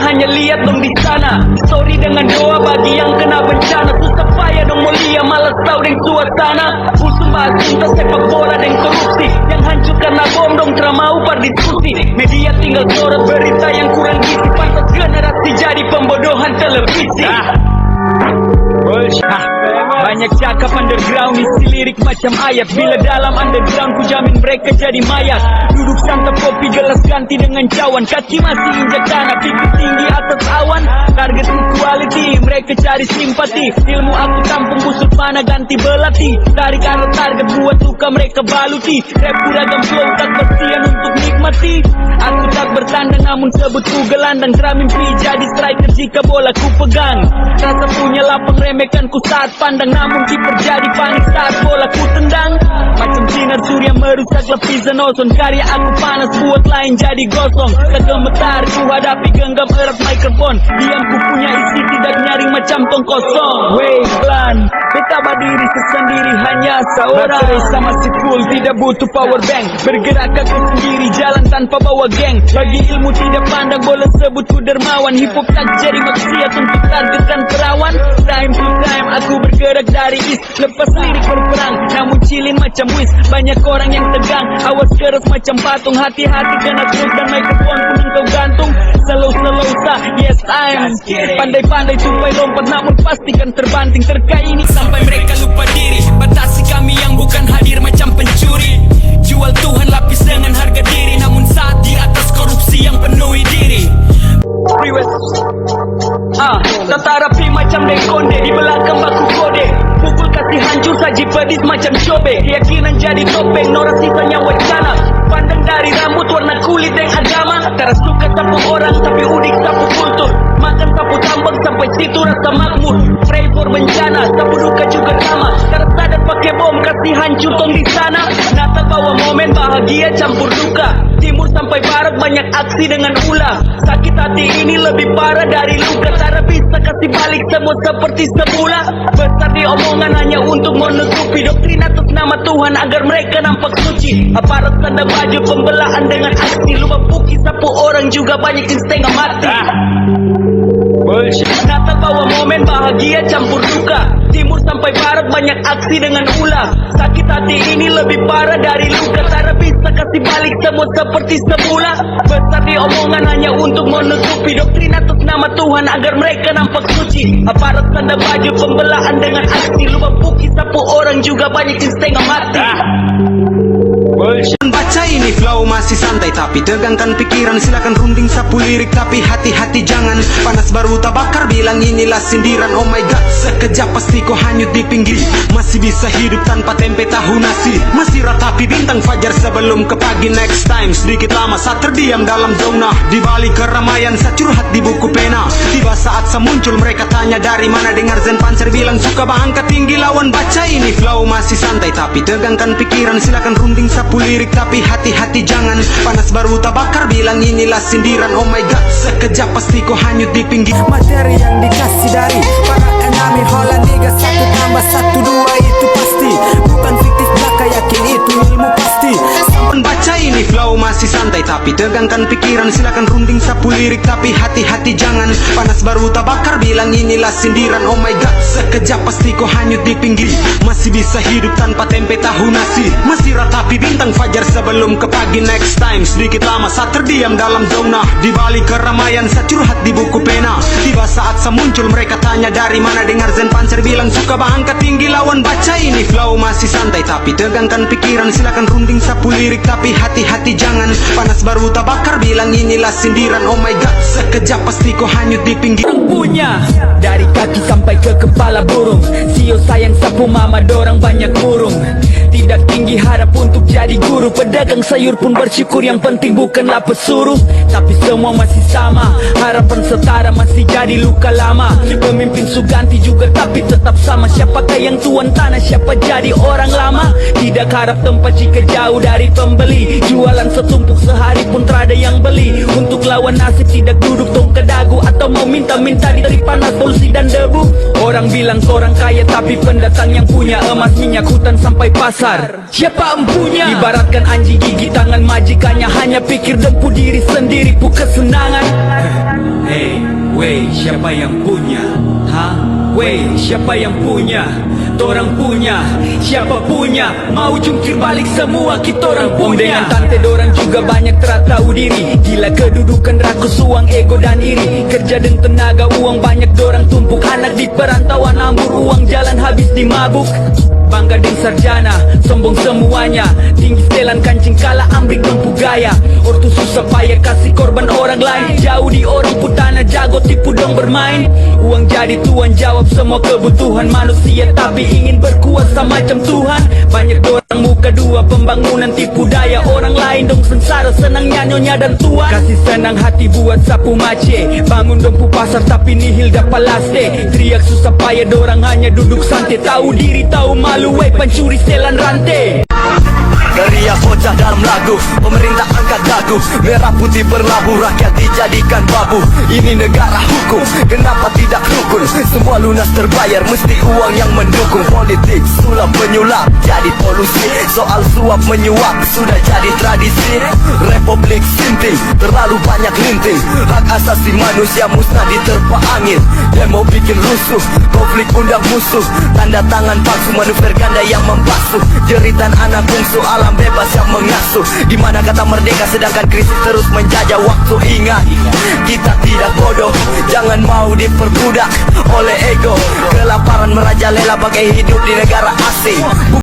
hanya lihat dong di sana. Sorry dengan doa bagi yang kena bencana. Susah payah dong mulia, malas tau deng suasana. Usum bahas cinta sepak bola dan korupsi. Yang hancur karena bom dong mau berdiskusi. Media tinggal sorot berita yang kurang gizi. Pantas generasi jadi pembodohan televisi. Banyak cakap underground isi lirik macam ayat. Bila dalam underground ku jamin mereka jadi mayat. Duduk santap kopi gelas ganti dengan cawan. Kaki masih injak tanah, pipi tinggi atas awan. Target equality, mereka cari simpati. Ilmu aku tampung busuk mana ganti belati. Tarik arah target buat luka mereka baluti. Rap ragam flow tak bersian untuk nikmati. Aku tak bertandang namun sebut ku gelandang. Tera mimpi jadi striker jika bola ku pegang. Rasa punya lapang remehkan ku saat pandang. Namun kiper jadi panik saat bola ku tendang. Macam sinar surya merusak lapisan ozon. Karya aku panas buat lain jadi gosong. Kegemetar ku hadapi genggam erat mikrofon. Diam ku punya isi tidak nyaring macam tong kosong. Wey plan, beta berdiri sendiri hanya seorang. Baterai sama si full tidak butuh power bank. Bergerak aku sendiri jalan tanpa bawa geng. Bagi ilmu tidak pandang bola sebut ku dermawan. Hip hop tak jadi maksiat untuk targetkan perawan. Time to time aku bergerak dari east. Lepas lirik berperang namun cilin macam whiz. Banyak orang yang tegang, awas keras macam patung. Hati-hati kena truk dan mikrofon pun engkau gantung. Slow sah, yes I'm. Pandai-pandai tupai lompat namun pastikan terbanting. Terka ini sampai mereka lupa diri. Batasi kami yang bukan hadir macam pencuri. Jual Tuhan lapis dengan harga diri. Namun saat di atas korupsi yang penuhi diri. Tata rapi macam dekonde. Di belakang baku kode. Pukul kasih hancur saji pedis macam cobe. Keyakinan jadi topeng, norak sisanya wacana. Pandang dari rambut warna kulit yang agama. Tara suka sapu orang tapi udik sapu kultur. Makan sapu tambang sampai situ rasa makmur. Pray for bencana, sapu duka juga sama. Tara sadar pakai bom kasih hancur tong di sana. Natal bawa momen bahagia campur duka. Timur sampai barat banyak aksi dengan ulah. Sakit hati ini lebih parah dari luka. Tara bisa kasih balik semua seperti semula. Besar di omongan hanya untuk menutupi doktrin atas nama Tuhan agar mereka nampak suci. Aparat tanda baju pembelaan dengan aksi. Lupa puki sapu orang juga banyak yang setengah mati. Natal bawa momen bahagia campur duka. Timur sampai barat banyak aksi dengan ulah. Sakit hati ini lebih parah dari luka. Tara bisa kasih balik semua seperti semula. Besar di omongan hanya untuk menutupi doktrin atas nama Tuhan agar mereka nampak suci. Aparat tanda baju pembelaan dengan aksi. Lupa puki sapu orang juga banyak yang setengah mati. Baca ini flow masih santai tapi tegangkan pikiran. Silakan runding sapu lirik tapi hati-hati jangan. Panas baru tabakar bilang inilah sindiran. Oh my god, sekejap pasti kau hanyut di pinggir. Masih bisa hidup tanpa tempe tahu nasi. Masih ratapi bintang fajar sebelum ke pagi. Next time sedikit lama saat terdiam dalam zona. Di balik keramaian saya curhat di buku pena. Tiba saat saya muncul mereka tanya dari mana. Dengar Zen Panzer bilang suka angkat tinggi lawan. Baca ini flow masih santai tapi tegangkan pikiran. Silakan runding sapu lirik tapi hati-hati jangan. Panas baru tabakar bilang inilah sindiran. Oh my god, sekejap pasti kau hanyut di pinggir. Materi yang dikasih dari para enami Holland 1 tambah 1 2 itu pasti. Bukan fiktif belaka yakin itu ilmu pasti. Baca ini flow masih santai tapi tegangkan pikiran. Silakan runding sapu lirik tapi hati-hati jangan. Panas baru tabakar bilang inilah sindiran. Oh my god, sekejap pasti kau hanyut di pinggir. Masih bisa hidup tanpa tempe tahu nasi. Masih ratapi bintang fajar sebelum ke pagi. Next time sedikit lama saat terdiam dalam zona. Di balik keramaian saya curhat di buku pena. Tiba saat saya muncul mereka tanya dari mana. Dengar Zen Panzer bilang suka angkat tinggi lawan. Baca ini flow masih santai tapi tegangkan pikiran. Silakan runding sapu lirik tapi hati-hati jangan. Panas baru tabakar bilang inilah sindiran. Oh my god, sekejap pasti kau hanyut di pinggir. Punya dari kaki sampai ke kepala burung. Sio sayang sapu mama dorang banyak burung. Tidak tinggi harap untuk jadi guru. Pedagang sayur pun bersyukur. Yang penting bukanlah pesuruh. Tapi semua masih sama. Harapan setara masih jadi luka lama. Pemimpin Suganti juga tapi tetap sama. Siapakah yang tuan tanah, siapa jadi orang lama. Tidak harap tempat jika jauh dari pembeli. Jualan setumpuk sehari pun terada yang beli. Untuk lawan nasib tidak duduk tong ke dagu. Atau mau minta-minta dari panas polusi dan debu. Orang bilang seorang kaya tapi pendatang yang punya emas minyak hutan sampai pasar. siapa empunya? Ibaratkan anjing gigit tangan majikannya, hanya pikir dempu diri sendiri, pu kesenangan. Hey, wey, siapa yang punya? Hah? Wey, siapa yang punya? Torang punya, siapa punya? Mau jungkir balik semua, kita orang punya. Dengan tante dorang juga banyak tahu diri. Gila kedudukan rakus, uang, ego dan iri. Kerja dan tenaga, uang banyak dorang tumpuk. Anak di perantauan ambur, uang jalan habis di mabuk. Bangga dengan sarjana, sombong semuanya. Tinggi setelan kancing kala ambrik dempu gaya. Ortu susah payah kasih korban orang lain. Jauh di orang putana jago tipu dong bermain. Uang jadi tuan jawab semua kebutuhan manusia, tapi ingin berkuasa macam Tuhan. Banyak dorang muka dua, pembangunan tipu daya orang lain dong sengsara, senangnya nyonya dan tuan. Kasih senang hati buat sapu mace, bangun dompu pasar tapi nihil dapalaste. Teriak susah payah dorang hanya duduk santai, tahu diri tahu malu. Wey, pencuri setelan rantai. Geria bocah dalam lagu, pemerintah angkat dagu. Merah putih berlabuh, rakyat dijadikan babu. Ini negara hukum, kenapa tidak rukun? Semua lunas terbayar, mesti uang yang mendukung. Politik sulap menyulap, jadi polusi. Soal suap menyuap, sudah jadi tradisi. Republik sinting, terlalu banyak linting. Hak asasi manusia musnah diterpa angin. Demo bikin rusuh, konflik undang musuh. Tanda tangan palsu, manuver ganda yang membasuh. Jeritan anak bungsu, alam bebas yang mengasuh. Di mana kata merdeka sedangkan krisis terus menjajah waktu. Ingat, kita tidak bodoh, jangan mau diperbudak oleh ego. Kelaparan merajalela bagai hidup di negara asing.